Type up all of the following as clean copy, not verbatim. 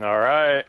All right.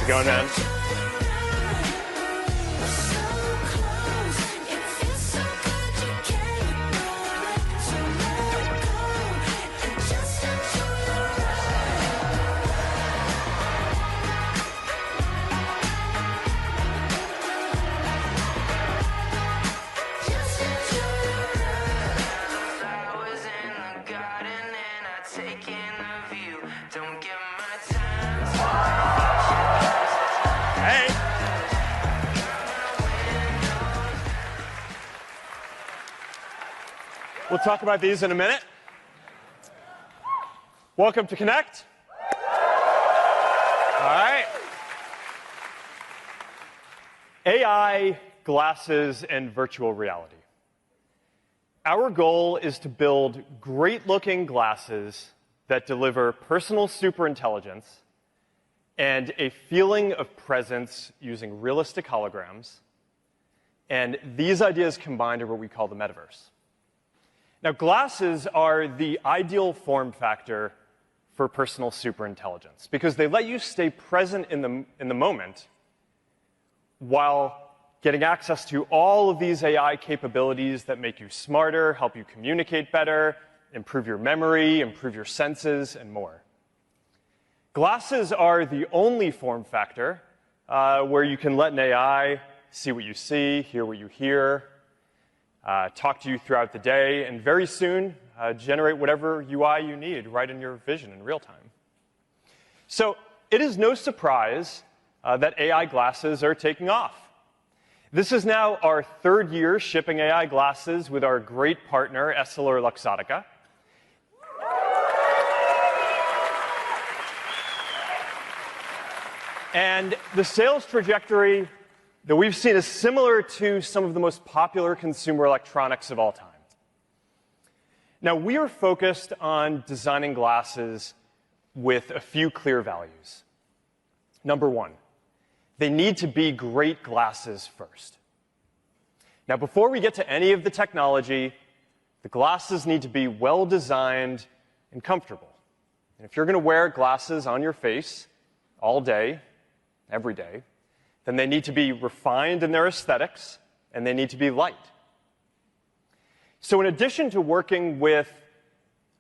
Going, man. We'll talk about these in a minute. Welcome to Connect. All right. AI, glasses, and virtual reality. Our goal is to build great-looking glasses that deliver personal superintelligence and a feeling of presence using realistic holograms. And these ideas combined are what we call the metaverse. Now, glasses are the ideal form factor for personal superintelligence because they let you stay present in the moment while getting access to all of these AI capabilities that make you smarter, help you communicate better, improve your memory, improve your senses, and more. Glasses are the only form factor where you can let an AI see what you see, hear what you hear, talk to you throughout the day, and very soon generate whatever UI you need right in your vision in real time. So it is no surprise that AI glasses are taking off. This is now our third year shipping AI glasses with our great partner, EssilorLuxottica. And the sales trajectory that we've seen is similar to some of the most popular consumer electronics of all time. Now, we are focused on designing glasses with a few clear values. Number one, they need to be great glasses first. Now, before we get to any of the technology, the glasses need to be well-designed and comfortable. And if you're going to wear glasses on your face all day, every day, then they need to be refined in their aesthetics, and they need to be light. So in addition to working with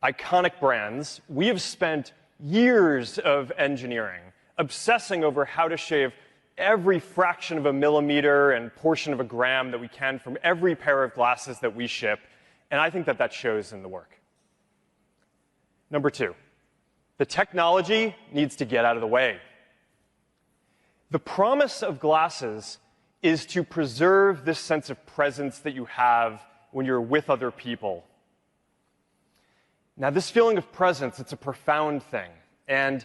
iconic brands, we have spent years of engineering, obsessing over how to shave every fraction of a millimeter and portion of a gram that we can from every pair of glasses that we ship, and I think that that shows in the work. Number two, the technology needs to get out of the way. The promise of glasses is to preserve this sense of presence that you have when you're with other people. Now, this feeling of presence, it's a profound thing. And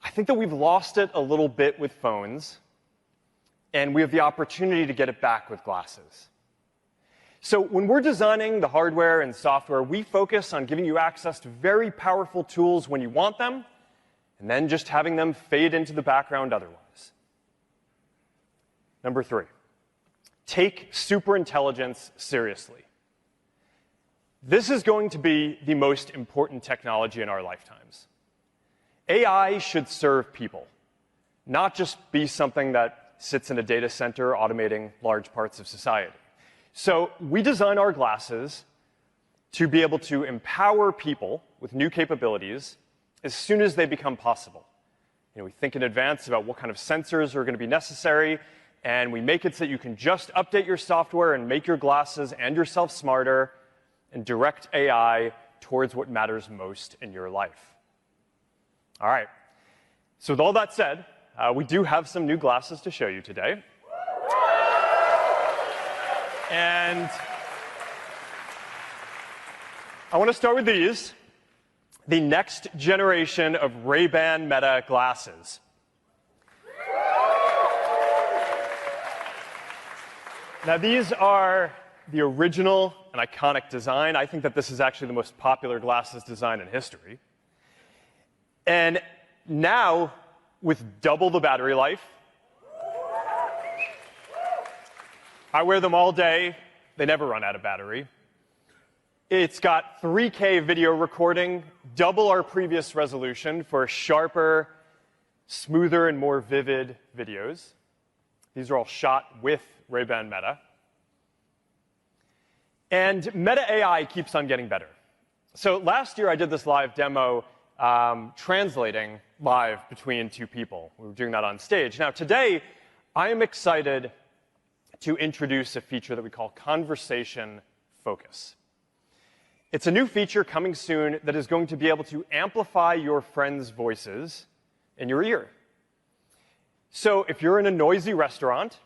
I think that we've lost it a little bit with phones, and we have the opportunity to get it back with glasses. So when we're designing the hardware and software, we focus on giving you access to very powerful tools when you want them, and then just having them fade into the background otherwise. Number three, take superintelligence seriously. This is going to be the most important technology in our lifetimes. AI should serve people, not just be something that sits in a data center automating large parts of society. So we design our glasses to be able to empower people with new capabilities as soon as they become possible. We think in advance about what kind of sensors are going to be necessary, and we make it so that you can just update your software and make your glasses and yourself smarter and direct AI towards what matters most in your life. All right. So with all that said, we do have some new glasses to show you today. And I want to start with these, the next generation of Ray-Ban Meta glasses. Now, these are the original and iconic design. I think that this is actually the most popular glasses design in history. And now, with double the battery life, I wear them all day. They never run out of battery. It's got 3K video recording, double our previous resolution for sharper, smoother, and more vivid videos. These are all shot with Ray-Ban Meta. And Meta AI keeps on getting better. So last year I did this live demo translating live between two people. We were doing that on stage. Now today I am excited to introduce a feature that we call Conversation Focus. It's a new feature coming soon that is going to be able to amplify your friends' voices in your ear. So if you're in a noisy restaurant,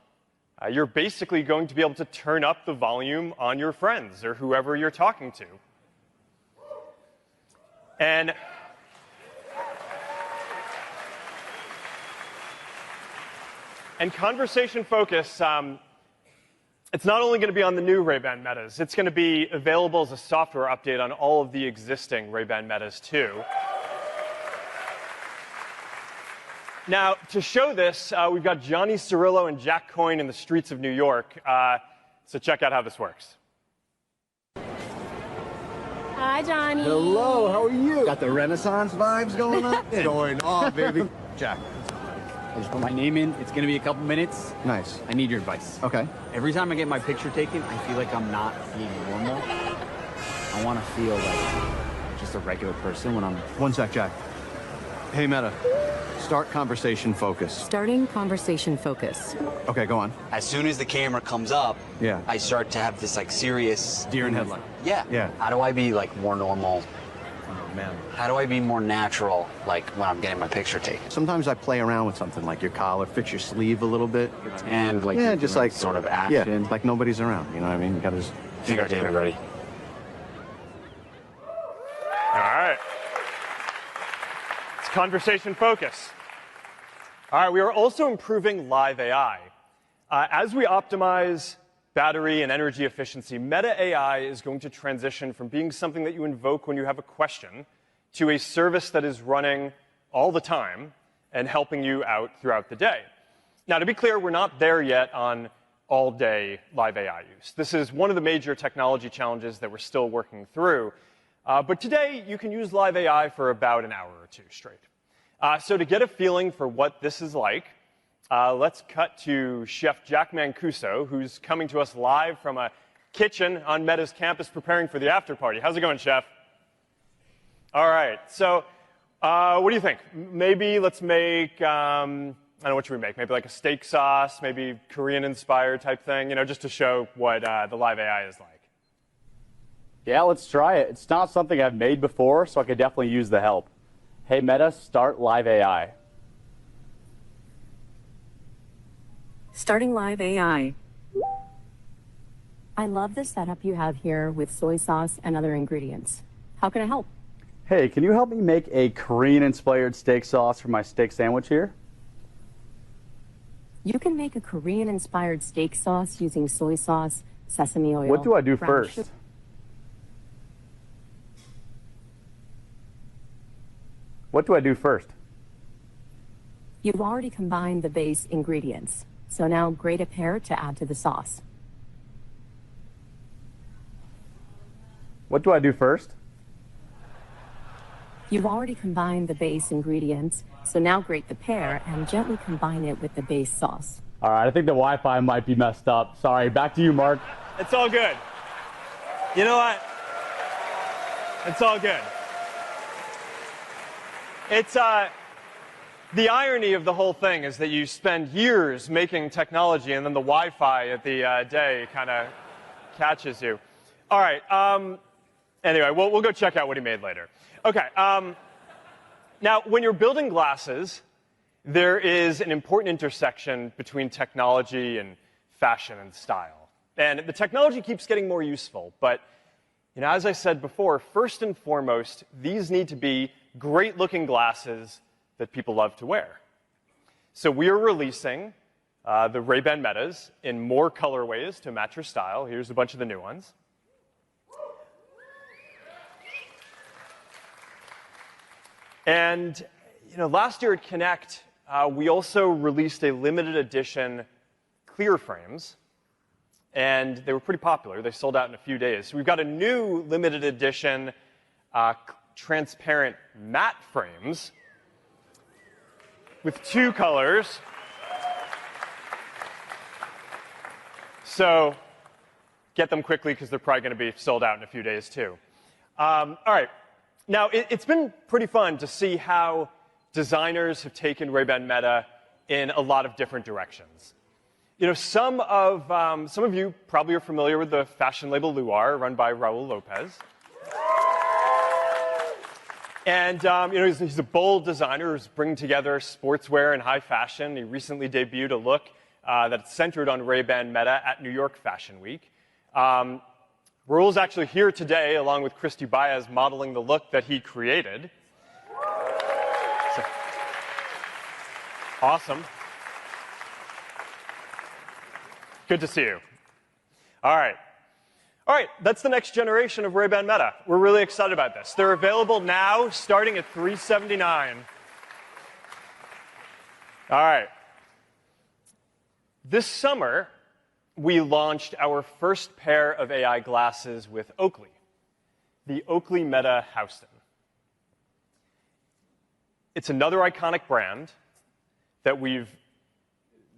you're basically going to be able to turn up the volume on your friends or whoever you're talking to. And Conversation Focus, it's not only going to be on the new Ray-Ban Metas, it's going to be available as a software update on all of the existing Ray-Ban Metas too. Now, to show this, we've got Johnny Cirillo and Jack Coyne in the streets of New York. So check out how this works. Hi, Johnny. Hello, how are you? Got the Renaissance vibes going on? What's going on, baby? Jack. I just put my name in. It's going to be a couple minutes. Nice. I need your advice. Okay. Every time I get my picture taken, I feel like I'm not being normal. I want to feel like just a regular person when I'm... One sec, Jack. Hey, Meta. Start Conversation Focus. Starting Conversation Focus. Okay, go on. As soon as the camera comes up, Yeah. I start to have this like serious Deer in headlight. Yeah. Yeah. How do I be like more normal? Oh, man. How do I be more natural like when I'm getting my picture taken? Sometimes I play around with something like your collar, fix your sleeve a little bit. And like Yeah, just like sort of Yeah, action. like nobody's around. You know what I mean? You gotta just... Figure out everybody. All right. It's Conversation Focus. All right, we are also improving live AI. As we optimize battery and energy efficiency, Meta AI is going to transition from being something that you invoke when you have a question to a service that is running all the time and helping you out throughout the day. Now, to be clear, we're not there yet on all-day live AI use. This is one of the major technology challenges that we're still working through. But today, you can use live AI for about an hour or two straight. So to get a feeling for what this is like, let's cut to Chef Jack Mancuso, who's coming to us live from a kitchen on Meta's campus preparing for the after party. How's it going, Chef? All right. So what do you think? Maybe let's make, I don't know, what should we make? Maybe like a steak sauce, maybe Korean-inspired type thing, you know, just to show what the live AI is like. Yeah, let's try it. It's not something I've made before, so I could definitely use the help. Hey, Meta, start live AI. Starting live AI. I love the setup you have here with soy sauce and other ingredients. How can I help? Hey, can you help me make a Korean-inspired steak sauce for my steak sandwich here? You can make a Korean-inspired steak sauce using soy sauce, sesame oil. What do I do brown first? sugar. What do I do first? You've already combined the base ingredients, so now grate a pear to add to the sauce. What do I do first? You've already combined the base ingredients, so now grate the pear and gently combine it with the base sauce. All right, I think the Wi-Fi might be messed up. Sorry, back to you, Mark. It's all good. You know what? It's all good. It's the irony of the whole thing is that you spend years making technology, and then the Wi-Fi at the day kind of catches you. All right. Anyway, we'll go check out what he made later. Okay. Now, when you're building glasses, there is an important intersection between technology and fashion and style. And the technology keeps getting more useful, but as I said before, first and foremost, these need to be great-looking glasses that people love to wear. So we are releasing the Ray-Ban Metas in more colorways to match your style. Here's a bunch of the new ones. And last year at Connect, we also released a limited edition clear frames, and they were pretty popular. They sold out in a few days. So we've got a new limited edition transparent matte frames with 2 colors. So get them quickly because they're probably going to be sold out in a few days too. All right. Now, it's been pretty fun to see how designers have taken Ray-Ban Meta in a lot of different directions. Some of you probably are familiar with the fashion label Luar, run by Raul Lopez. And he's a bold designer who's bringing together sportswear and high fashion. He recently debuted a look that's centered on Ray-Ban Meta at New York Fashion Week. Raul's actually here today, along with Christy Baez, modeling the look that he created. So, awesome. Good to see you. All right. All right, that's the next generation of Ray-Ban Meta. We're really excited about this. They're available now, starting at $379. All right. This summer, we launched our first pair of AI glasses with Oakley, the Oakley Meta Houston. It's another iconic brand that we're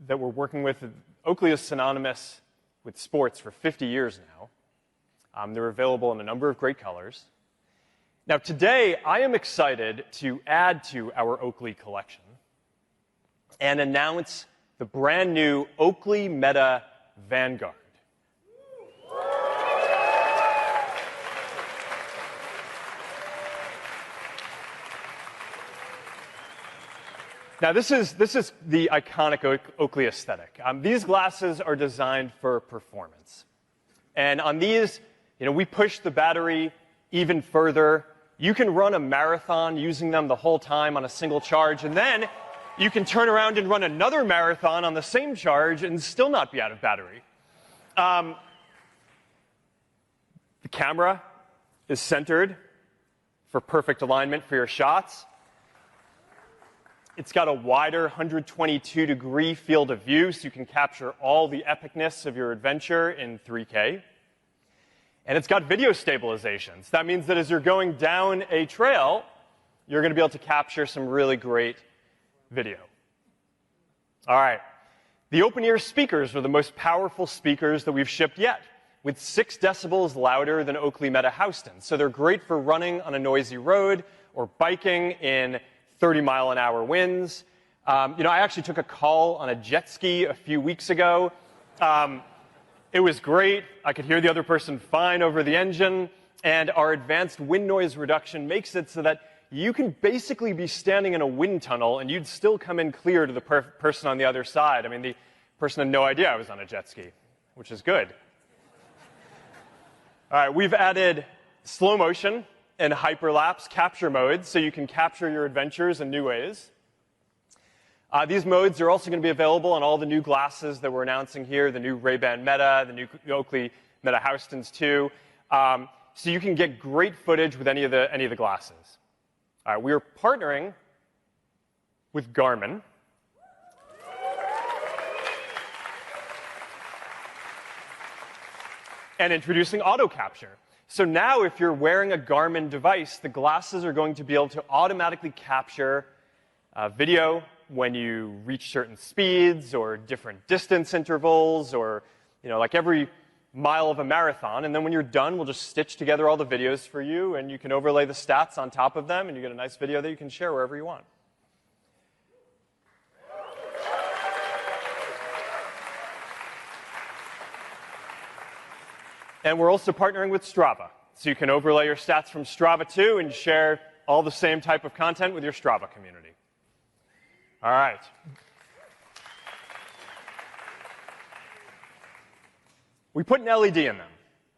working with. Oakley is synonymous with sports for 50 years now. They're available in a number of great colors. Now, today, I am excited to add to our Oakley collection and announce the brand new Oakley Meta Vanguard. Now, this is the iconic Oakley aesthetic. These glasses are designed for performance. And on these, we push the battery even further. You can run a marathon using them the whole time on a single charge, and then you can turn around and run another marathon on the same charge and still not be out of battery. The camera is centered for perfect alignment for your shots. It's got a wider 122-degree field of view, so you can capture all the epicness of your adventure in 3K. And it's got video stabilization. So that means that as you're going down a trail, you're going to be able to capture some really great video. All right. The open-ear speakers are the most powerful speakers that we've shipped yet, with 6 decibels louder than Oakley Meta Houston. So they're great for running on a noisy road or biking in 30-mile-an-hour winds. I actually took a call on a jet ski a few weeks ago. It was great. I could hear the other person fine over the engine. And our advanced wind noise reduction makes it so that you can basically be standing in a wind tunnel and you'd still come in clear to the person on the other side. I mean, the person had no idea I was on a jet ski, which is good. All right, we've added slow motion and hyperlapse capture modes so you can capture your adventures in new ways. These modes are also going to be available on all the new glasses that we're announcing here, the new Ray-Ban Meta, the new Oakley Meta Houstons too. So you can get great footage with any of the glasses. All right, we are partnering with Garmin. And introducing auto capture. So now if you're wearing a Garmin device, the glasses are going to be able to automatically capture video when you reach certain speeds or different distance intervals or, like every mile of a marathon. And then when you're done, we'll just stitch together all the videos for you, and you can overlay the stats on top of them, and you get a nice video that you can share wherever you want. And we're also partnering with Strava. So you can overlay your stats from Strava too and share all the same type of content with your Strava community. All right. We put an LED in them,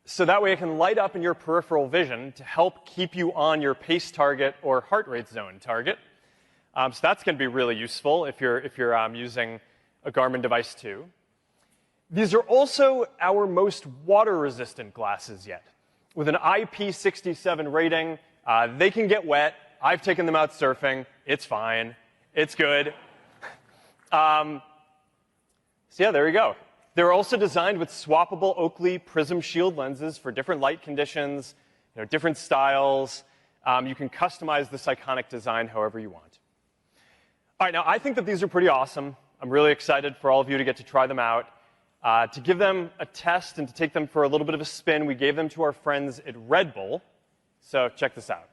so that way it can light up in your peripheral vision to help keep you on your pace target or heart rate zone target. So that's going to be really useful if you're using a Garmin device too. These are also our most water-resistant glasses yet. With an IP67 rating, they can get wet. I've taken them out surfing. It's fine. It's good. So yeah, there you go. They're also designed with swappable Oakley Prism Shield lenses for different light conditions, different styles. You can customize this iconic design however you want. All right, now I think that these are pretty awesome. I'm really excited for all of you to get to try them out. To give them a test and to take them for a little bit of a spin, we gave them to our friends at Red Bull. So check this out.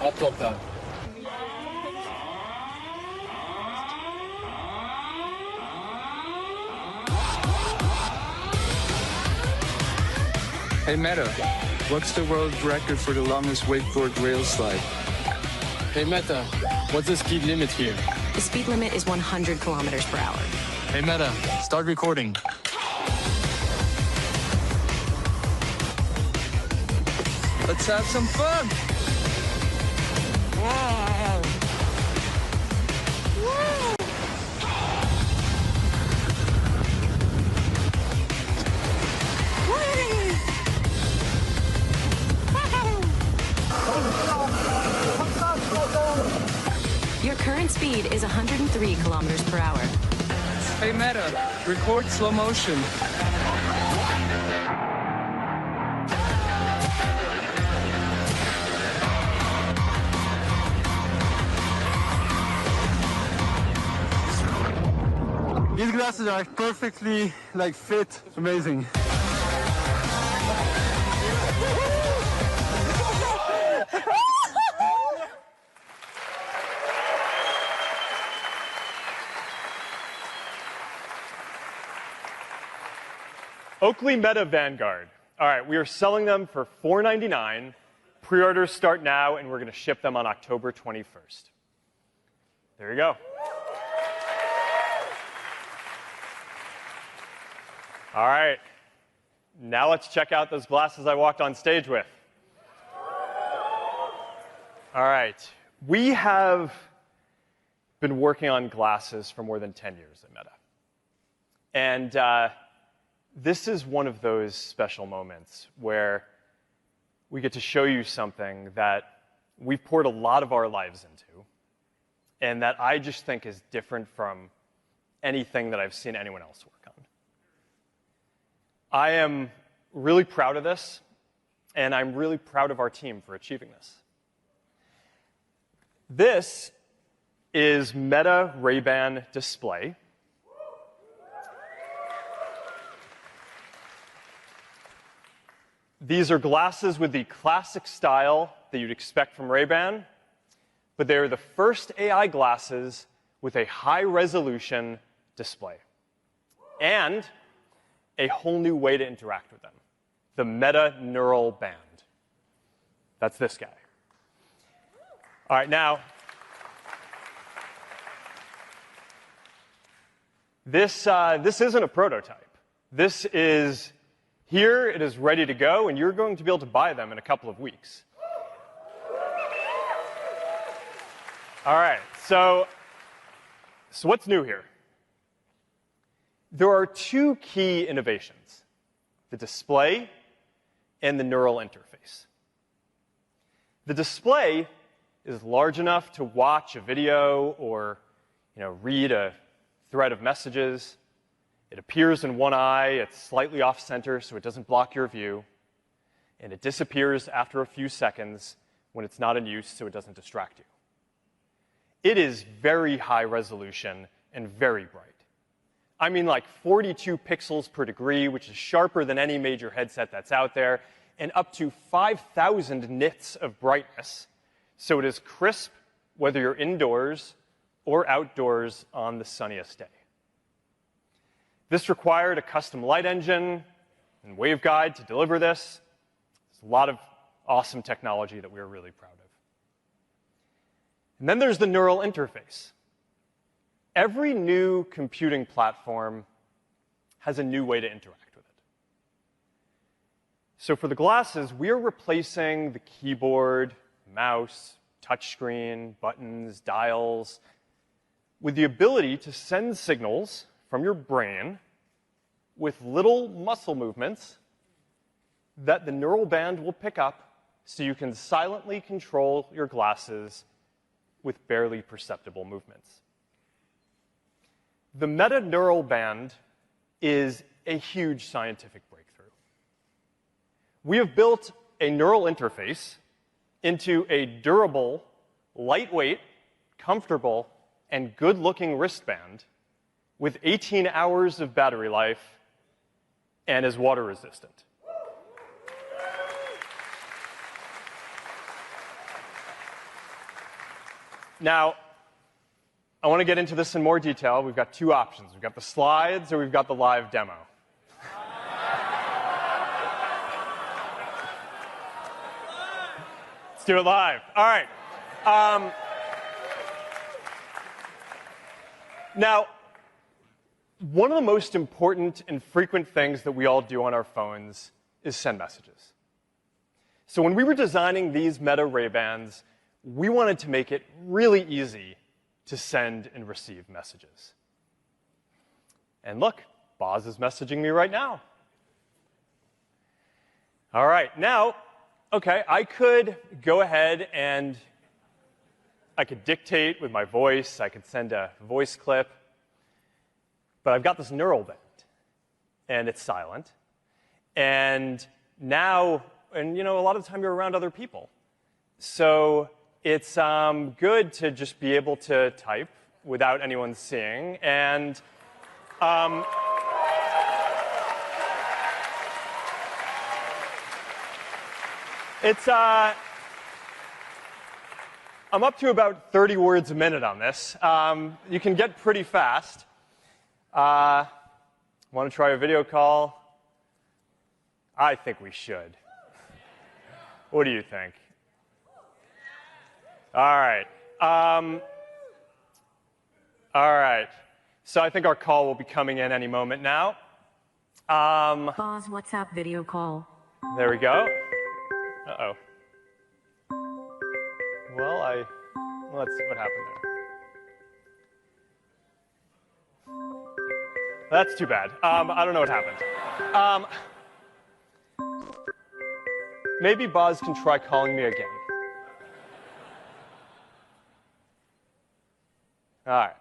aumentada. Hey Meta, what's the world record for the longest wakeboard rail slide? Hey Meta, what's the speed limit here? The speed limit is 100 kilometers per hour. Hey Meta, start recording. Let's have some fun! Wow! Woo! Your current speed is 103 kilometers per hour. Hey Meta, record slow motion. These glasses are perfectly fit. It's amazing. Oakley Meta Vanguard. All right, we are selling them for $4.99. Pre-orders start now, and we're going to ship them on October 21st. There you go. All right, now let's check out those glasses I walked on stage with. All right, we have been working on glasses for more than 10 years at Meta. And this is one of those special moments where we get to show you something that we've poured a lot of our lives into and that I just think is different from anything that I've seen anyone else work on. I am really proud of this, and I'm really proud of our team for achieving this. This is Meta Ray-Ban Display. These are glasses with the classic style that you'd expect from Ray-Ban, but they are the first AI glasses with a high-resolution display and a whole new way to interact with them, the Meta Neural Band. That's this guy. All right, now, this isn't a prototype. This is here, it is ready to go, and you're going to be able to buy them in a couple of weeks. All right, so what's new here? There are two key innovations, the display and the neural interface. The display is large enough to watch a video or read a thread of messages. It appears in one eye, it's slightly off-center so it doesn't block your view, and it disappears after a few seconds when it's not in use so it doesn't distract you. It is very high resolution and very bright. I mean like 42 pixels per degree, which is sharper than any major headset that's out there, and up to 5,000 nits of brightness, so it is crisp whether you're indoors or outdoors on the sunniest day. This required a custom light engine and waveguide to deliver this. There's a lot of awesome technology that we're really proud of. And then there's the neural interface. Every new computing platform has a new way to interact with it. So for the glasses, we're replacing the keyboard, mouse, touchscreen, buttons, dials, with the ability to send signals from your brain with little muscle movements that the neural band will pick up so you can silently control your glasses with barely perceptible movements. The Meta neural band is a huge scientific breakthrough. We have built a neural interface into a durable, lightweight, comfortable, and good-looking wristband with 18 hours of battery life and is water resistant. Now, I want to get into this in more detail. We've got two options. We've got the slides or we've got the live demo. Let's do it live. All right. Now, one of the most important and frequent things that we all do on our phones is send messages. So when we were designing these Meta Ray-Bans, we wanted to make it really easy to send and receive messages. And look, Boz is messaging me right now. All right, now, okay, I could go ahead and I could dictate with my voice, I could send a voice clip, but I've got this neural band, and it's silent. And now, and you know, a lot of the time you're around other people. So it's good to just be able to type without anyone seeing. And it's I'm up to about 30 words a minute on this. You can get pretty fast. Want to try a video call? I think we should. What do you think? All right. All right. So I think our call will be coming in any moment now. Boz, WhatsApp video call. There we go. Uh-oh. Well, let's see what happened there. That's too bad. I don't know what happened. Maybe Boz can try calling me again. All right.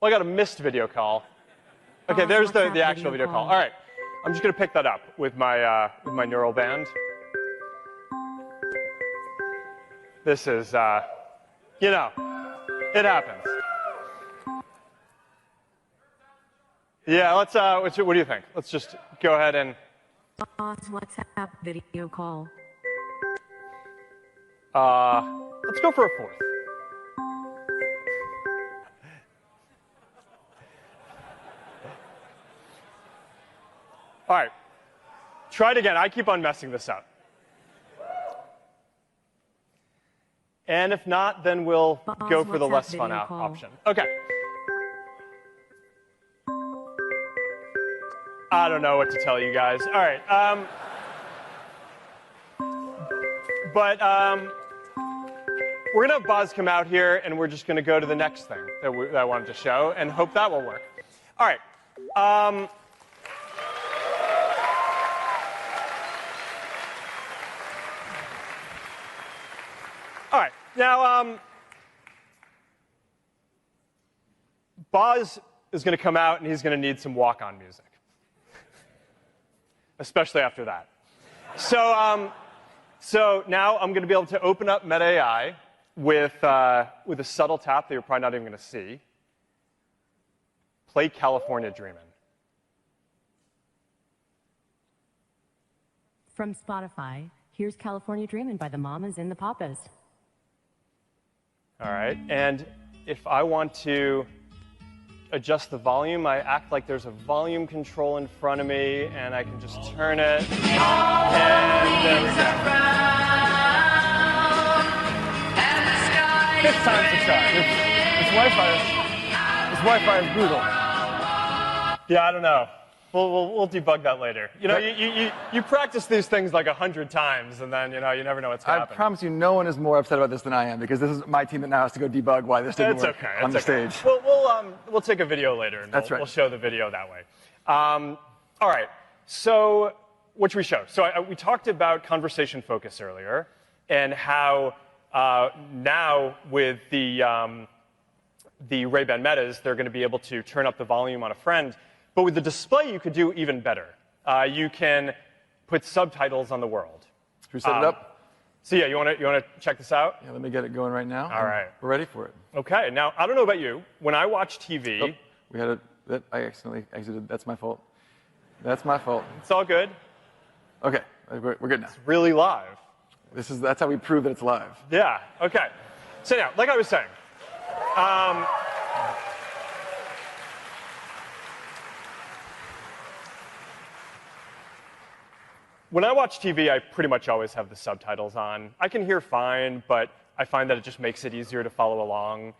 Well, I got a missed video call. Okay, there's the actual video call. All right. I'm just going to pick that up with my neural band. This is, you know, it happens. Yeah, let's, what do you think? Let's just go ahead and... Boz, WhatsApp video call. Let's go for a fourth. All right. Try it again. I keep on messing this up. And if not, then we'll go for the less fun option. Okay. I don't know what to tell you guys. All right. We're going to have Boz come out here, and we're just going to go to the next thing that I wanted to show and hope that will work. All right. All right. Now, Boz is going to come out, and he's going to need some walk-on music, especially after that. So now I'm going to be able to open up Meta AI with a subtle tap that you're probably not even going to see. Play California Dreamin'. From Spotify, here's California Dreamin' by the Mamas and the Papas. All right, and if I want to adjust the volume, I act like there's a volume control in front of me, and I can just turn it, and there we go. 5th time's the charm. This Wi-Fi is brutal. Yeah, I don't know. We'll debug that later. You know, you practice these things like 100 times, and then, you know, you never know what's happening. I promise you, no one is more upset about this than I am, because this is my team that now has to go debug why this didn't work on the stage. We'll take a video later, and we'll show the video that way. All right. So what should we show? So we talked about conversation focus earlier, and how now with the Ray-Ban Metas, they're going to be able to turn up the volume on a friend. But with the display, you could do even better. You can put subtitles on the world. Should we set it up? So yeah, you want to check this out? Yeah, let me get it going right now. All right. We're ready for it. Okay. Now, I don't know about you. When I watch TV... Oh, I accidentally exited. That's my fault. That's my fault. It's all good. Okay. We're good now. It's really live. That's how we prove that it's live. Yeah. Okay. So now, like I was saying... when I watch TV, I pretty much always have the subtitles on. I can hear fine, but I find that it just makes it easier to follow along.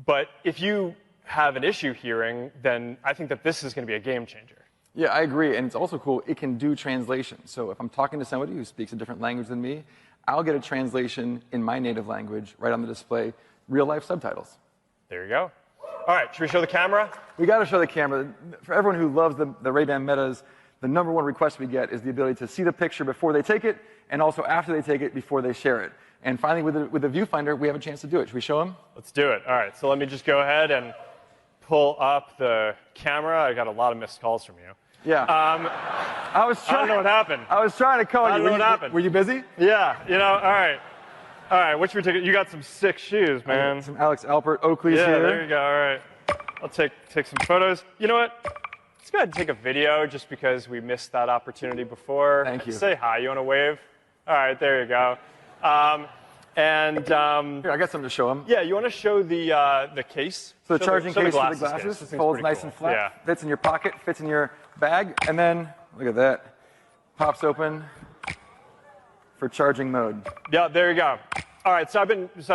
But if you have an issue hearing, then I think that this is going to be a game changer. Yeah, I agree. And it's also cool, it can do translation. So if I'm talking to somebody who speaks a different language than me, I'll get a translation in my native language right on the display, real-life subtitles. There you go. All right, should we show the camera? We got to show the camera. For everyone who loves the Ray-Ban Metas, the #1 request we get is the ability to see the picture before they take it, and also after they take it, before they share it. And finally, with the viewfinder, we have a chance to do it. Should we show them? Let's do it. All right, so let me just go ahead and pull up the camera. I got a lot of missed calls from you. Yeah. I don't know what happened. I was trying to call you. I don't know what happened. Were you busy? Yeah, you know, all right. All right, what should we take? You got some sick shoes, man. Some Alex Alpert Oakley's here. Yeah, there you go. All right. I'll take some photos. You know what? Let's go ahead and take a video just because we missed that opportunity before. Thank you. Say hi. You want to wave? All right, there you go. Here, I got something to show them. Yeah, you want to show the case? So the charging case for the glasses folds nice and flat, yeah. Fits in your pocket, fits in your bag, and then, look at that, pops open for charging mode. Yeah, there you go. All right, so I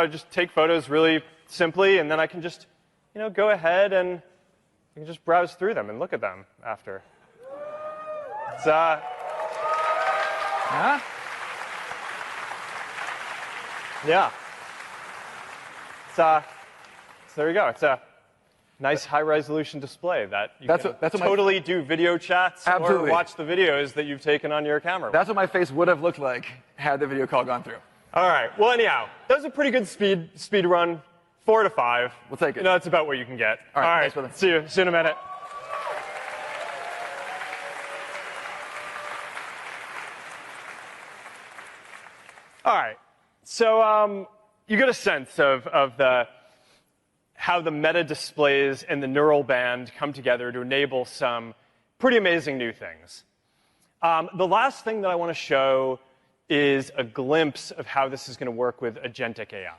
just take photos really simply, and then I can just, you know, go ahead and you can just browse through them and look at them after. It's Huh? Yeah. So there you go. It's a nice high-resolution display that you can totally do video chats or watch the videos that you've taken on your camera. That's what my face would have looked like had the video call gone through. All right. Well, anyhow, that was a pretty good speed run. 4 to 5. We'll take it. You know, that's about what you can get. All right. Thanks, brother. See you in a minute. All right. So you get a sense of how the meta displays and the neural band come together to enable some pretty amazing new things. The last thing that I want to show is a glimpse of how this is going to work with agentic AI.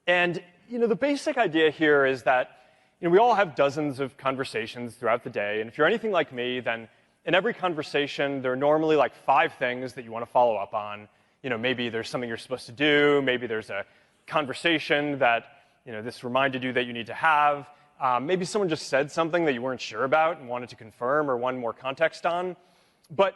And you know, the basic idea here is that we all have dozens of conversations throughout the day. And if you're anything like me, then in every conversation, there are normally like 5 things that you want to follow up on. You know, maybe there's something you're supposed to do. Maybe there's a conversation that, this reminded you that you need to have. Maybe someone just said something that you weren't sure about and wanted to confirm or wanted more context on. But,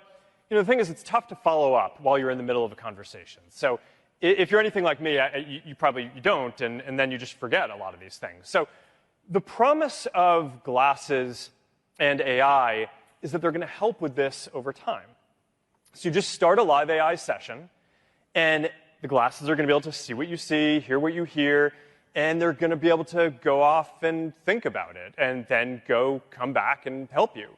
the thing is, it's tough to follow up while you're in the middle of a conversation. So if you're anything like me, you probably don't, and then you just forget a lot of these things. So the promise of glasses and AI is that they're going to help with this over time. So you just start a live AI session, and the glasses are going to be able to see what you see, hear what you hear, and they're going to be able to go off and think about it, and then come back and help you.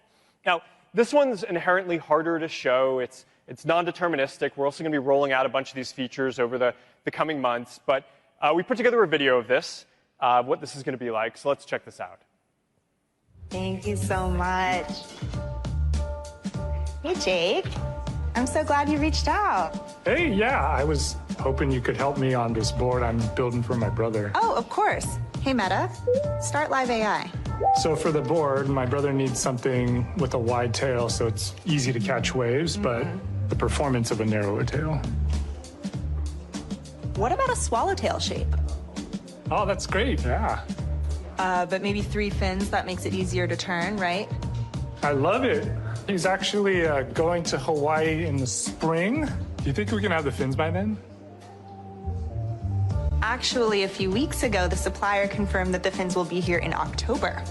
Now, this one's inherently harder to show. It's non-deterministic. We're also going to be rolling out a bunch of these features over the coming months, but we put together a video of this, what this is going to be like, so let's check this out. Thank you so much. Hey, Jake. I'm so glad you reached out. Hey, yeah, I was hoping you could help me on this board I'm building for my brother. Oh, of course. Hey, Meta, start live AI. So for the board, my brother needs something with a wide tail so it's easy to catch waves, but the performance of a narrower tail. What about a swallowtail shape? Oh, that's great, yeah. But maybe 3 fins, that makes it easier to turn, right? I love it. He's actually going to Hawaii in the spring. Do you think we can have the fins by then? Actually, a few weeks ago, the supplier confirmed that the fins will be here in October.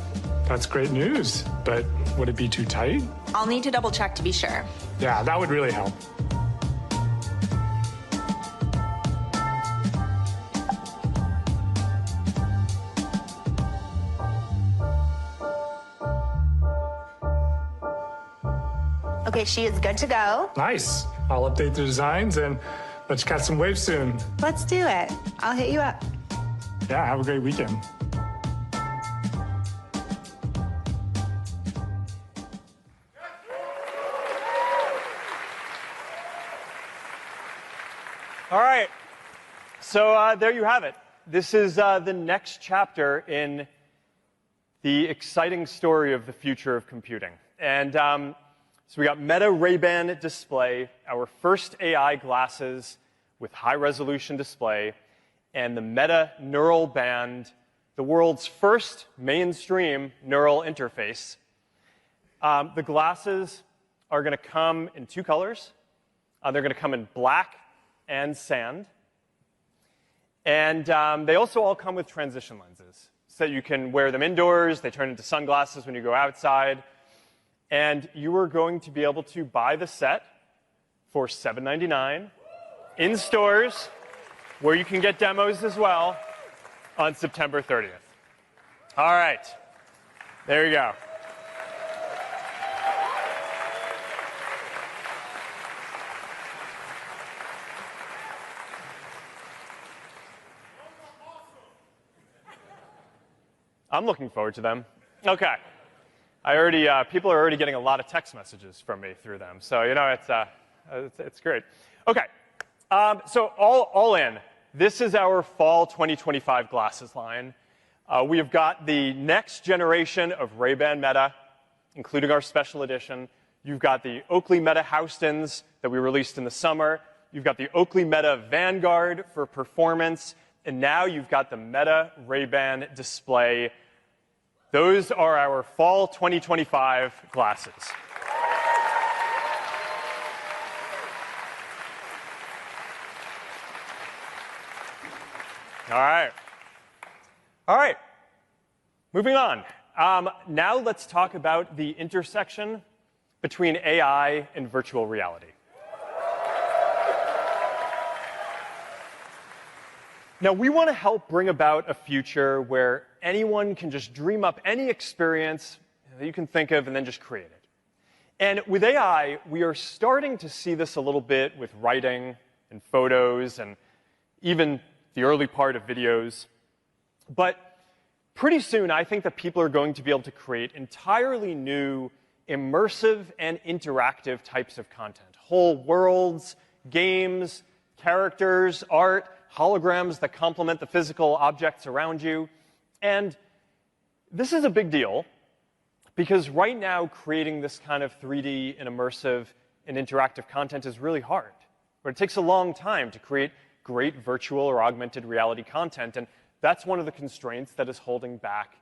That's great news, but would it be too tight? I'll need to double check to be sure. Yeah, that would really help. Okay, she is good to go. Nice. I'll update the designs and let's catch some waves soon. Let's do it. I'll hit you up. Yeah, have a great weekend. All right, so there you have it. This is the next chapter in the exciting story of the future of computing. And so we got Meta Ray-Ban display, our first AI glasses with high-resolution display, and the Meta Neural Band, the world's first mainstream neural interface. The glasses are going to come in 2 colors. They're going to come in black and sand. And they also all come with transition lenses, so that you can wear them indoors. They turn into sunglasses when you go outside. And you are going to be able to buy the set for $7.99 in stores, where you can get demos as well, on September 30th. All right, there you go. I'm looking forward to them. Okay. People are already getting a lot of text messages from me through them, so it's great. Okay, so all in, this is our fall 2025 glasses line. We have got the next generation of Ray-Ban Meta, including our special edition. You've got the Oakley Meta Houstons that we released in the summer. You've got the Oakley Meta Vanguard for performance, and now you've got the Meta Ray-Ban display. Those are our fall 2025 glasses. All right. Moving on. Now let's talk about the intersection between AI and virtual reality. Now, we want to help bring about a future where anyone can just dream up any experience that you can think of and then just create it. And with AI, we are starting to see this a little bit with writing and photos and even the early part of videos. But pretty soon, I think that people are going to be able to create entirely new, immersive and interactive types of content. Whole worlds, games, characters, art, holograms that complement the physical objects around you. And this is a big deal because right now creating this kind of 3D and immersive and interactive content is really hard. But it takes a long time to create great virtual or augmented reality content, and that's one of the constraints that is holding back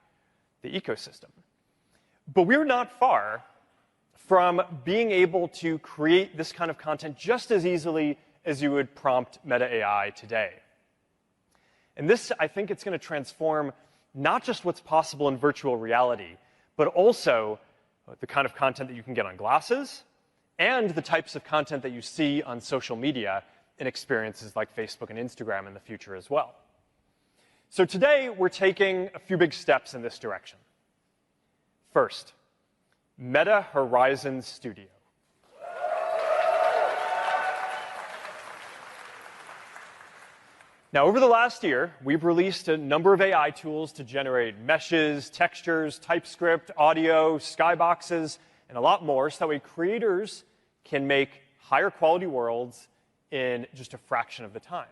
the ecosystem. But we're not far from being able to create this kind of content just as easily as you would prompt Meta AI today. And this, I think it's going to transform not just what's possible in virtual reality, but also the kind of content that you can get on glasses and the types of content that you see on social media in experiences like Facebook and Instagram in the future as well. So today, we're taking a few big steps in this direction. First, Meta Horizon Studio. Now, over the last year, we've released a number of AI tools to generate meshes, textures, TypeScript, audio, skyboxes, and a lot more, so that way creators can make higher quality worlds in just a fraction of the time.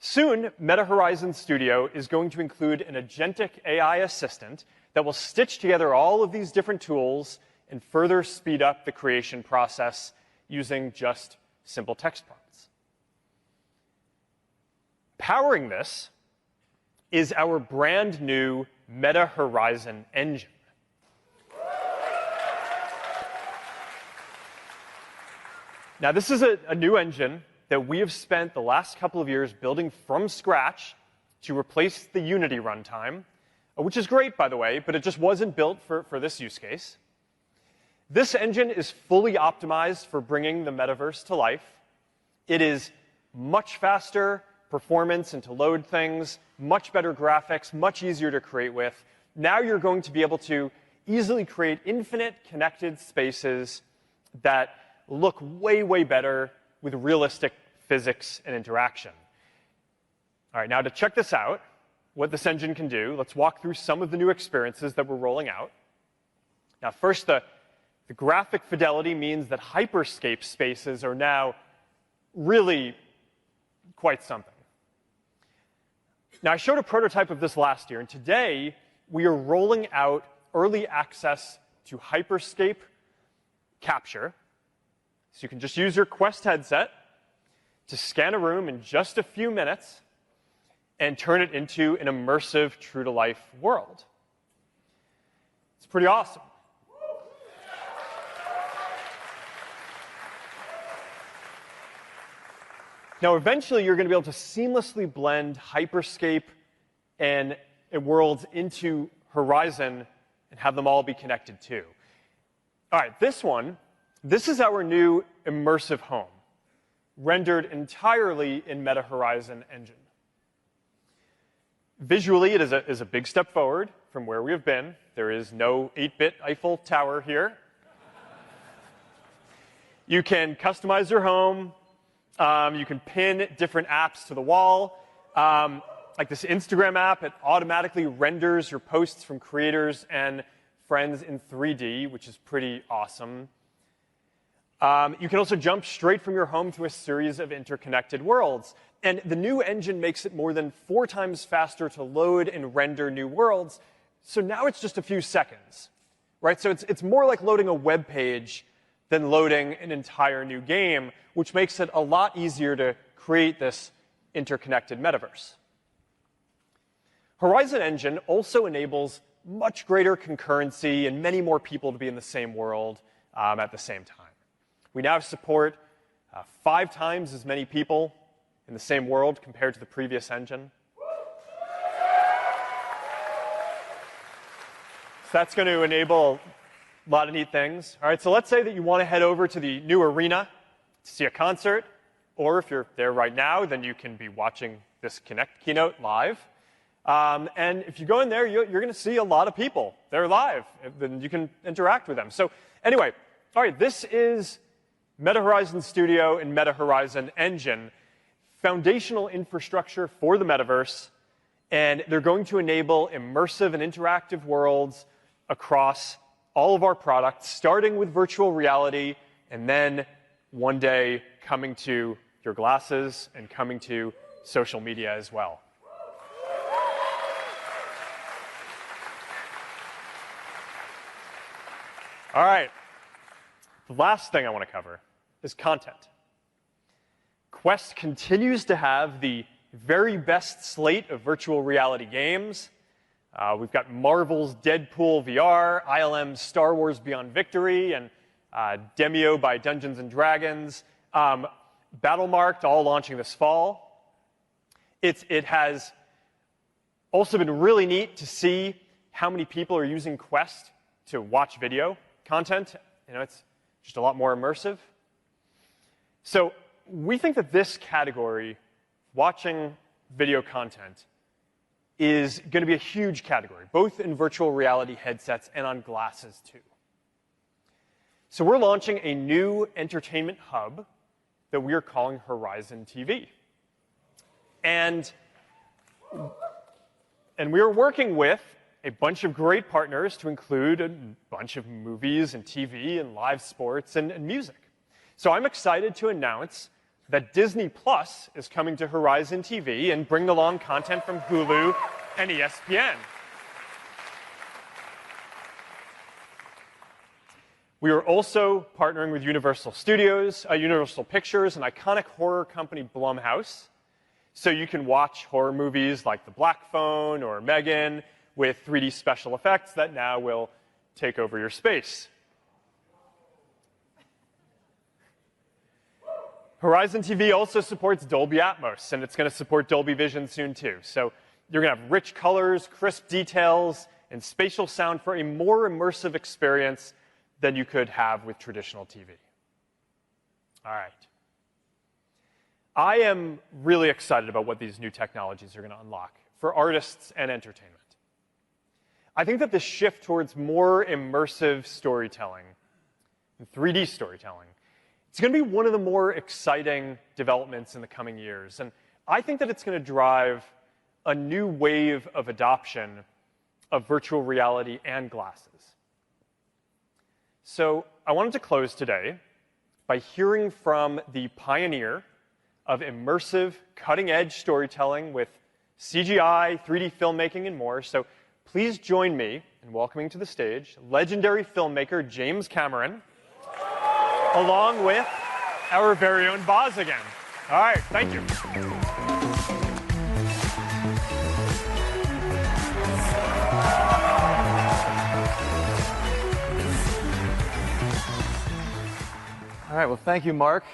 Soon, Meta Horizon Studio is going to include an agentic AI assistant that will stitch together all of these different tools and further speed up the creation process using just simple text prompts. Powering this is our brand new Meta Horizon engine. Now, this is a new engine that we have spent the last couple of years building from scratch to replace the Unity runtime, which is great, by the way, but it just wasn't built for this use case. This engine is fully optimized for bringing the metaverse to life. It is much faster performance and to load things, much better graphics, much easier to create with. Now you're going to be able to easily create infinite connected spaces that look way, way better with realistic physics and interaction. All right, now to check this out, what this engine can do, let's walk through some of the new experiences that we're rolling out. Now, first, the graphic fidelity means that hyperscape spaces are now really quite something. Now, I showed a prototype of this last year, and today we are rolling out early access to hyperscape capture. So you can just use your Quest headset to scan a room in just a few minutes and turn it into an immersive, true-to-life world. It's pretty awesome. Now, eventually, you're going to be able to seamlessly blend hyperscape and worlds into Horizon and have them all be connected too. All right, this is our new immersive home, rendered entirely in Meta Horizon engine. Visually, it is a big step forward from where we have been. There is no 8-bit Eiffel Tower here. You can customize your home. You can pin different apps to the wall. Like this Instagram app, it automatically renders your posts from creators and friends in 3D, which is pretty awesome. You can also jump straight from your home to a series of interconnected worlds. And the new engine makes it more than 4 times faster to load and render new worlds. So now it's just a few seconds, right? So it's more like loading a web page than loading an entire new game, which makes it a lot easier to create this interconnected metaverse. Horizon Engine also enables much greater concurrency and many more people to be in the same world at the same time. We now support 5 times as many people in the same world compared to the previous engine. So that's going to enable a lot of neat things. All right, so let's say that you want to head over to the new arena to see a concert, or if you're there right now, then you can be watching this Connect keynote live. And if you go in there, you're going to see a lot of people. They're live, and you can interact with them. So anyway, all right, this is Meta Horizon Studio and Meta Horizon Engine, foundational infrastructure for the metaverse, and they're going to enable immersive and interactive worlds across all of our products, starting with virtual reality, and then one day coming to your glasses and coming to social media as well. All right. The last thing I want to cover is content. Quest continues to have the very best slate of virtual reality games. We've got Marvel's Deadpool VR, ILM's Star Wars Beyond Victory, and Demio by Dungeons & Dragons, Battlemarked, all launching this fall. It has also been really neat to see how many people are using Quest to watch video content. You know, it's just a lot more immersive. So we think that this category, watching video content is going to be a huge category, both in virtual reality headsets and on glasses, too. So we're launching a new entertainment hub that we are calling Horizon TV. And we are working with a bunch of great partners to include a bunch of movies and TV and live sports and music. So I'm excited to announce that Disney Plus is coming to Horizon TV and bring along content from Hulu and ESPN. We are also partnering with Universal Studios, Universal Pictures, an iconic horror company, Blumhouse. So you can watch horror movies like The Black Phone or Megan with 3D special effects that now will take over your space. Horizon TV also supports Dolby Atmos, and it's going to support Dolby Vision soon, too. So you're going to have rich colors, crisp details, and spatial sound for a more immersive experience than you could have with traditional TV. All right. I am really excited about what these new technologies are going to unlock for artists and entertainment. I think that the shift towards more immersive storytelling, and 3D storytelling, it's going to be one of the more exciting developments in the coming years. And I think that it's going to drive a new wave of adoption of virtual reality and glasses. So I wanted to close today by hearing from the pioneer of immersive, cutting-edge storytelling with CGI, 3D filmmaking, and more. So please join me in welcoming to the stage legendary filmmaker James Cameron, along with our very own Boz again. All right, thank you. All right, well, thank you, Mark.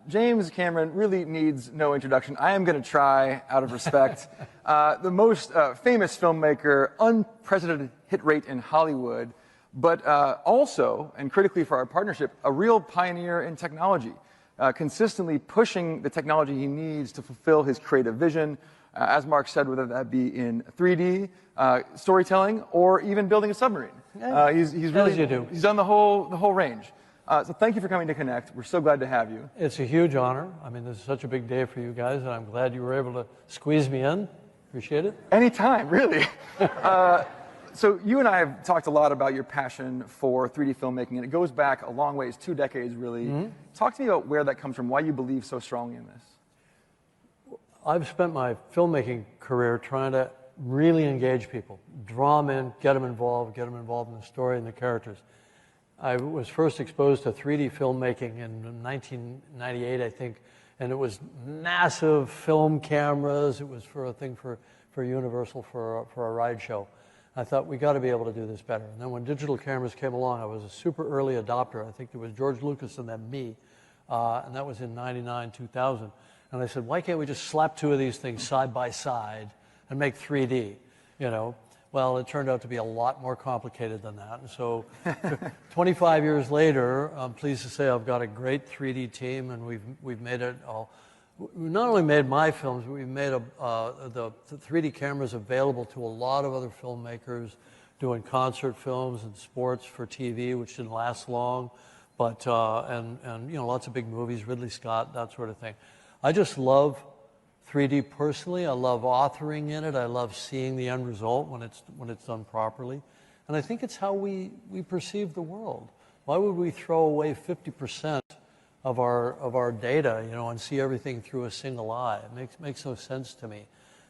James Cameron really needs no introduction. I am going to try, out of respect. The most famous filmmaker, unprecedented hit rate in Hollywood, but also, and critically for our partnership, a real pioneer in technology, consistently pushing the technology he needs to fulfill his creative vision, as Mark said, whether that be in 3D, storytelling, or even building a submarine. He's done the whole range. So thank you for coming to Connect. We're so glad to have you. It's a huge honor. I mean, this is such a big day for you guys, and I'm glad you were able to squeeze me in. Appreciate it. Anytime, really. So you and I have talked a lot about your passion for 3D filmmaking, and it goes back a long ways, 2 decades, really. Mm-hmm. Talk to me about where that comes from, why you believe so strongly in this. I've spent my filmmaking career trying to really engage people, draw them in, get them involved in the story and the characters. I was first exposed to 3D filmmaking in 1998, I think, and it was massive film cameras. It was for a thing for Universal for a ride show. I thought, we got to be able to do this better. And then when digital cameras came along, I was a super early adopter. I think there was George Lucas and then me, and that was in 99, 2000. And I said, why can't we just slap 2 of these things side by side and make 3D, you know? Well, it turned out to be a lot more complicated than that. And so 25 years later, I'm pleased to say I've got a great 3D team, and we've made it all. We not only made my films, but we've made the 3D cameras available to a lot of other filmmakers doing concert films and sports for TV, which didn't last long, but and you know, lots of big movies, Ridley Scott, that sort of thing. I just love 3D personally. I love authoring in it. I love seeing the end result when it's done properly. And I think it's how we perceive the world. Why would we throw away 50% of our data, you know, and see everything through a single eye? It makes no sense to me.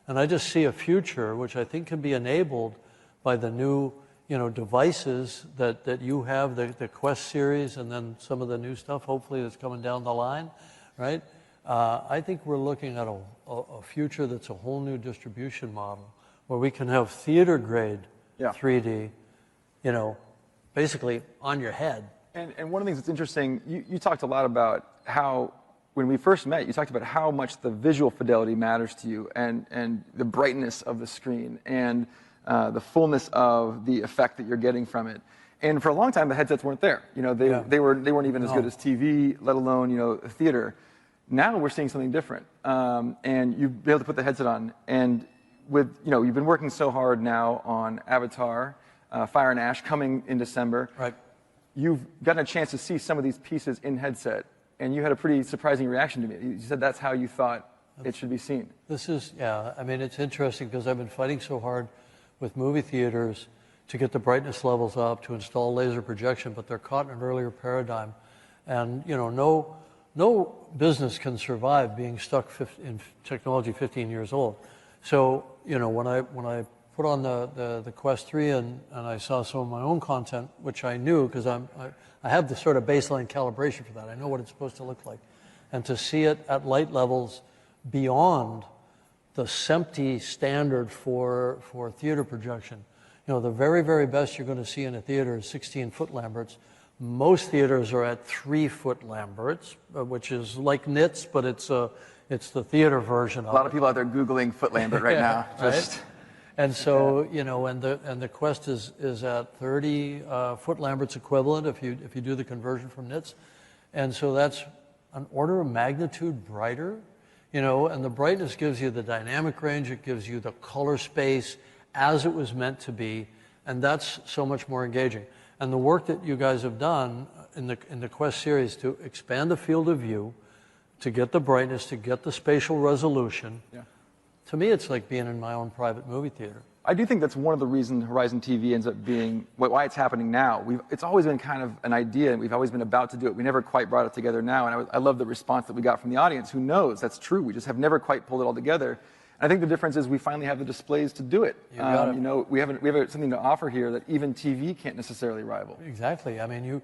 And I just see a future which I think can be enabled by the new, you know, devices that you have, the Quest series, and then some of the new stuff, hopefully, that's coming down the line, right? I think we're looking at a future that's a whole new distribution model where we can have theater-grade 3D, you know, basically on your head. And one of the things that's interesting, you talked a lot about how, when we first met, you talked about how much the visual fidelity matters to you, and the brightness of the screen, and the fullness of the effect that you're getting from it. And for a long time, the headsets weren't there. You know, they weren't even as good as TV, let alone, you know, theater. Now we're seeing something different, and you've been able to put the headset on, and with, you've been working so hard now on Avatar, Fire and Ash coming in December. Right. You've gotten a chance to see some of these pieces in headset, and you had a pretty surprising reaction to me. You said that's how you thought it should be seen. This is, yeah, I mean, it's interesting because I've been fighting so hard with movie theaters to get the brightness levels up, to install laser projection, but they're caught in an earlier paradigm. And, no business can survive being stuck in technology 15 years old. So, when I put on the Quest 3 and I saw some of my own content, which I knew because I have the sort of baseline calibration for that. I know what it's supposed to look like. And to see it at light levels beyond the SMPTE standard for theater projection. The very, very best you're going to see in a theater is 16-foot Lamberts. Most theaters are at 3-foot Lamberts, which is like nits, but it's the theater version of it. A lot of people out there Googling foot Lambert right now. Right? And so, and the Quest is at 30 foot Lamberts equivalent if you do the conversion from nits. And so that's an order of magnitude brighter, and the brightness gives you the dynamic range, it gives you the color space as it was meant to be, and that's so much more engaging. And the work that you guys have done in the Quest series to expand the field of view, to get the brightness, to get the spatial resolution, to me it's like being in my own private movie theater. I do think that's one of the reasons Horizon TV ends up being, why it's happening now. It's always been kind of an idea, and we've always been about to do it. We never quite brought it together now, and I love the response that we got from the audience. Who knows? That's true. We just have never quite pulled it all together. And I think the difference is we finally have the displays to do it. You got it. We have something to offer here that even TV can't necessarily rival. Exactly. I mean, you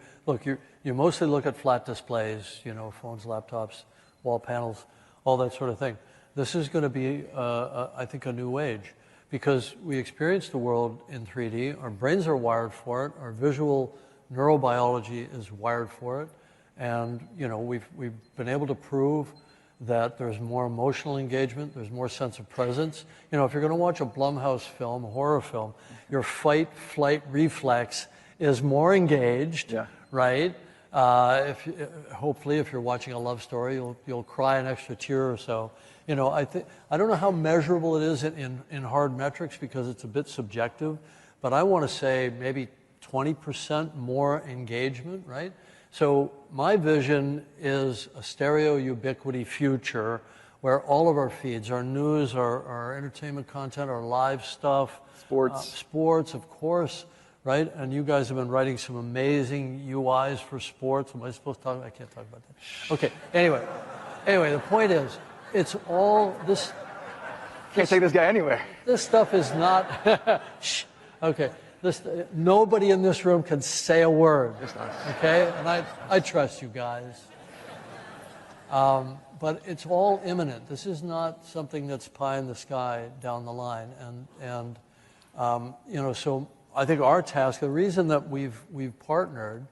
mostly look at flat displays, phones, laptops, wall panels, all that sort of thing. This is going to be, I think, a new age. Because we experience the world in 3D, our brains are wired for it, our visual neurobiology is wired for it, and we've been able to prove that there's more emotional engagement, there's more sense of presence. If you're going to watch a Blumhouse film, a horror film, your fight-flight reflex is more engaged, right? Hopefully, if you're watching a love story, you'll cry an extra tear or so. I don't know how measurable it is in hard metrics because it's a bit subjective, but I want to say maybe 20% more engagement, right? So my vision is a stereo ubiquity future where all of our feeds, our news, our entertainment content, our live stuff, sports, of course, right? And you guys have been writing some amazing UIs for sports. Am I supposed to talk? I can't talk about that. Okay. Anyway, the point is, it's all this. Can't take this guy anywhere. This stuff is not. Shh. Okay. Nobody in this room can say a word. Okay, and I trust you guys. But it's all imminent. This is not something that's pie in the sky down the line. And so I think our task, the reason that we've partnered,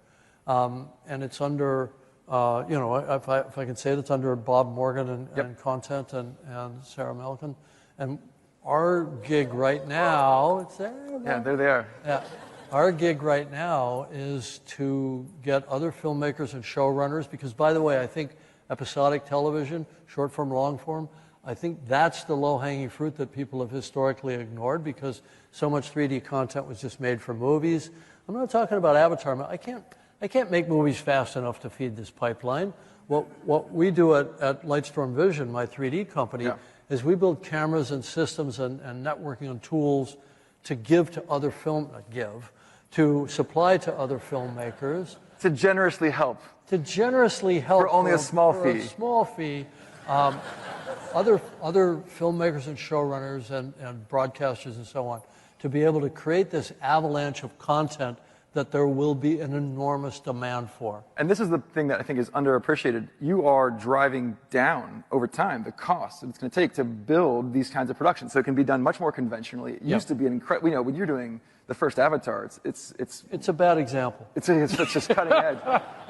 and it's under. If I can say it, it's under Bob Morgan and Content and Sarah Melkin. And our gig right now, it's there. Yeah, there they are. Yeah. Our gig right now is to get other filmmakers and showrunners, because by the way, I think episodic television, short form, long form, I think that's the low-hanging fruit that people have historically ignored because so much 3D content was just made for movies. I'm not talking about Avatar. I can't make movies fast enough to feed this pipeline. What we do at Lightstorm Vision, my 3D company, is we build cameras and systems and networking and tools to give to other to supply to other filmmakers. To generously help. To generously help. For only a small fee. For a small fee. Other filmmakers and showrunners and broadcasters and so on, to be able to create this avalanche of content that there will be an enormous demand for. And this is the thing that I think is underappreciated. You are driving down, over time, the cost that it's going to take to build these kinds of productions. So it can be done much more conventionally. It used to be an incredible, when you're doing the first Avatar, it's a bad example. It's just cutting edge.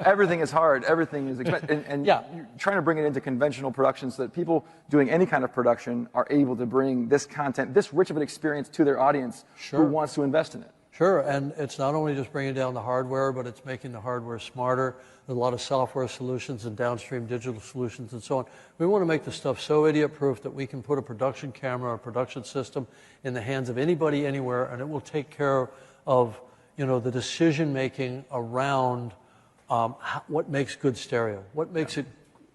Everything is hard. Everything is expensive. And you're trying to bring it into conventional productions so that people doing any kind of production are able to bring this content, this rich of an experience to their audience who wants to invest in it. Sure, and it's not only just bringing down the hardware, but it's making the hardware smarter. There's a lot of software solutions and downstream digital solutions and so on. We want to make the stuff so idiot-proof that we can put a production camera, a production system in the hands of anybody, anywhere, and it will take care of, you know, the decision-making around what makes good stereo, what makes it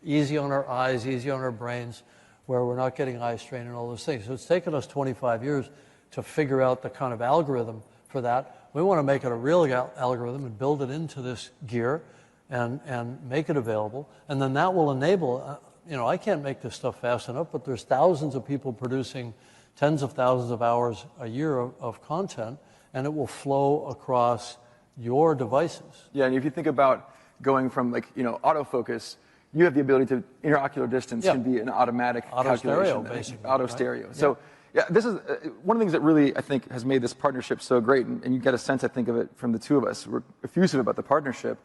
easy on our eyes, easy on our brains, where we're not getting eye strain and all those things. So it's taken us 25 years to figure out the kind of algorithm for that. We want to make it a real algorithm and build it into this gear and make it available. And then that will enable, you know, I can't make this stuff fast enough, but there's thousands of people producing tens of thousands of hours a year of content, and it will flow across your devices. Yeah, and if you think about going from, like, you know, autofocus, you have the ability to, interocular distance can be an automatic auto calculation. Stereo, basically. Auto stereo. So, yeah, this is one of the things that really, I think, has made this partnership so great, and you get a sense, I think, of it from the two of us. We're effusive about the partnership,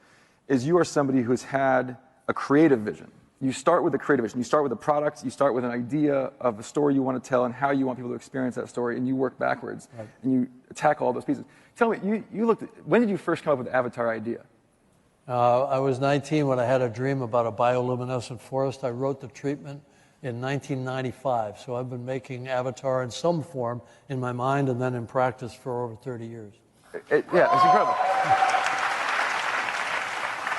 is you are somebody who's had a creative vision. You start with a creative vision. You start with a product, you start with an idea of a story you want to tell and how you want people to experience that story, and you work backwards, and you attack all those pieces. Tell me, you looked at, when did you first come up with the Avatar idea? I was 19 when I had a dream about a bioluminescent forest. I wrote the treatment in 1995, so I've been making Avatar in some form in my mind and then in practice for over 30 years. Yeah, it's incredible.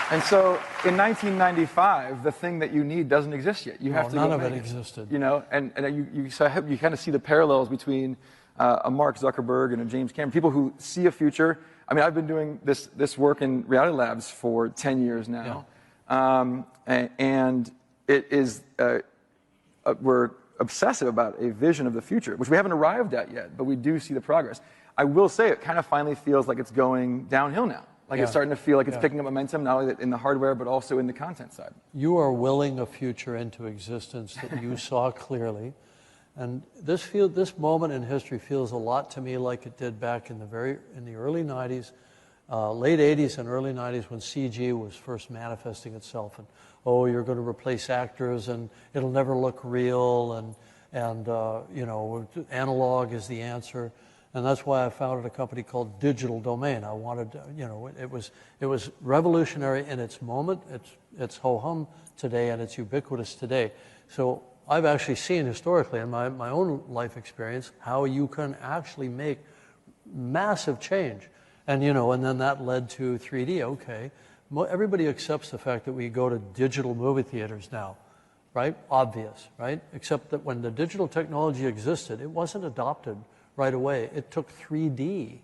And so in 1995, the thing that you need doesn't exist yet. You have to none go of it make existed. You know, and so I hope you kind of see the parallels between a Mark Zuckerberg and a James Cameron, people who see a future. I mean, I've been doing this work in reality labs for 10 years now, and it is we're obsessive about a vision of the future, which we haven't arrived at yet, but we do see the progress. I will say it kind of finally feels like it's going downhill now. Like it's starting to feel like it's picking up momentum, not only in the hardware, but also in the content side. You are willing a future into existence that you saw clearly. And this moment in history feels a lot to me like it did back in the early 90s, late 80s and early 90s when CG was first manifesting itself. And, oh, you're going to replace actors and it'll never look real and you know, analog is the answer. And that's why I founded a company called Digital Domain. I wanted, you know, it was revolutionary in its moment. It's ho-hum today and it's ubiquitous today. So I've actually seen historically in my own life experience how you can actually make massive change. And, you know, and then that led to 3D. Okay, everybody accepts the fact that we go to digital movie theaters now, right? Obvious, right? Except that when the digital technology existed, it wasn't adopted right away. It took 3D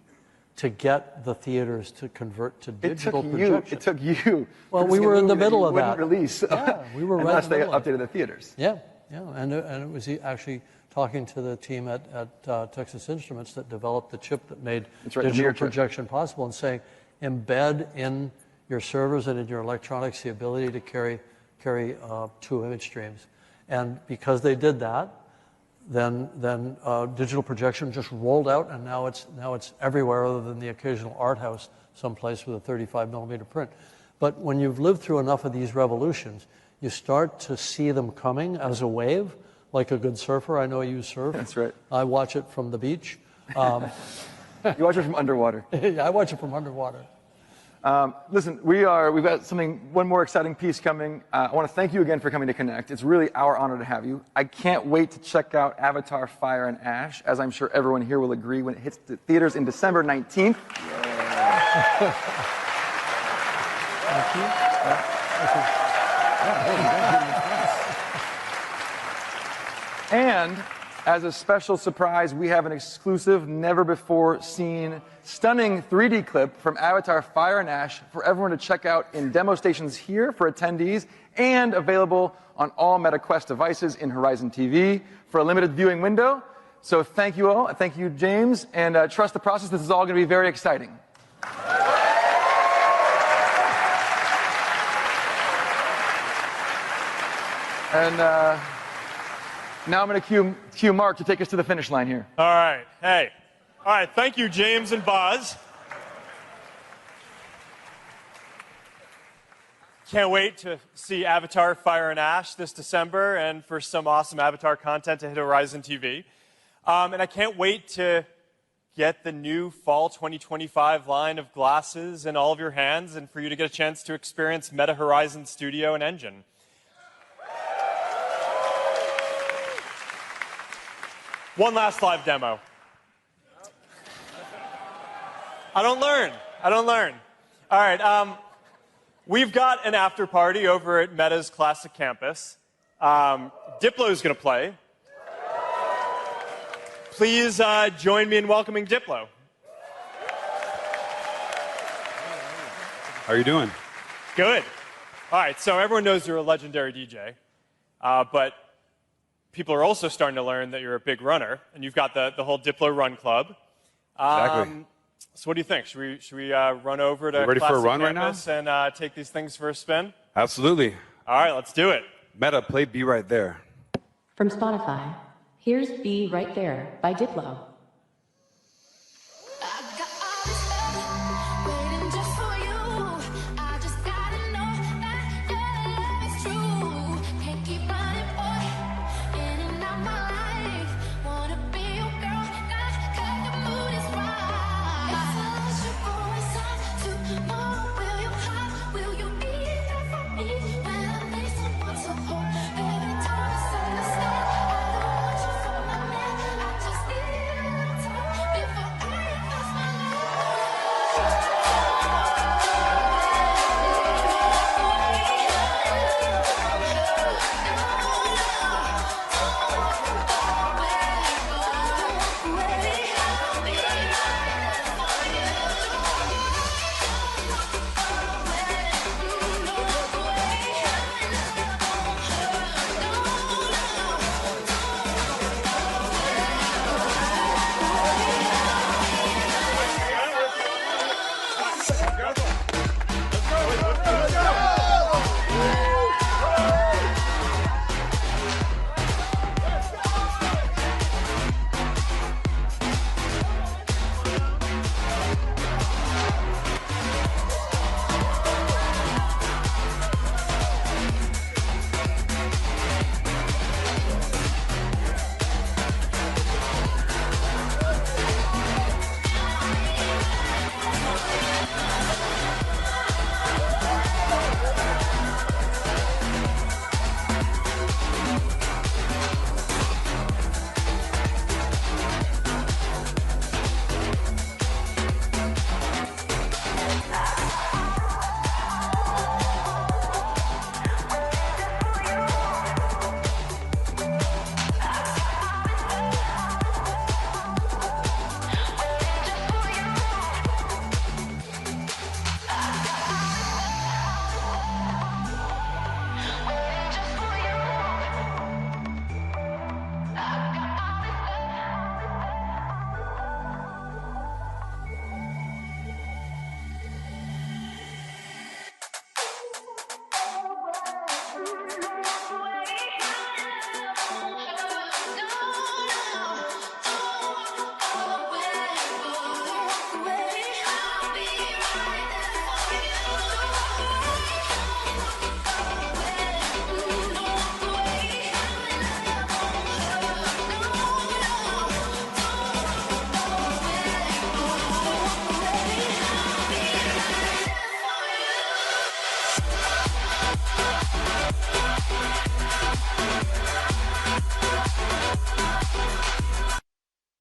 to get the theaters to convert to digital projection. It took you. Well, we were in the middle of that. Release. Yeah, we were unless they updated the theaters. Yeah, yeah, and it was actually talking to the team at Texas Instruments that developed the chip that made digital projection possible, and saying, embed in your servers and in your electronics the ability to carry two image streams. And because they did that, then digital projection just rolled out, and now it's everywhere other than the occasional art house someplace with a 35 millimeter print. But when you've lived through enough of these revolutions, you start to see them coming as a wave, like a good surfer. I know you surf. That's right. I watch it from the beach. You watch it from underwater. I watch it from underwater. Listen, we've got one more exciting piece coming. I want to thank you again for coming to Connect. It's really our honor to have you. I can't wait to check out Avatar Fire and Ash, as I'm sure everyone here will agree, when it hits the theaters in December 19th. Thank you. And as a special surprise, we have an exclusive, never-before-seen, stunning 3D clip from Avatar Fire and Ash for everyone to check out in demo stations here for attendees and available on all Meta Quest devices in Horizon TV for a limited viewing window. So thank you all. Thank you, James. And trust the process. This is all going to be very exciting. And now I'm going to cue Mark to take us to the finish line here. All right. Hey. All right. Thank you, James and Buzz. Can't wait to see Avatar Fire and Ash this December and for some awesome Avatar content to hit Horizon TV. And I can't wait to get the new fall 2025 line of glasses in all of your hands and for you to get a chance to experience Meta Horizon Studio and Engine. One last live demo. I don't learn. All right, we've got an after party over at Meta's Classic Campus. Diplo's going to play. Please join me in welcoming Diplo. How are you doing? Good. All right, so everyone knows you're a legendary DJ, but people are also starting to learn that you're a big runner, and you've got the whole Diplo Run Club. Exactly. So what do you think? Should we run over to ready for a run right now? Campus and take these things for a spin? Absolutely. All right, let's do it. Meta, play Be Right There. From Spotify, here's Be Right There by Diplo.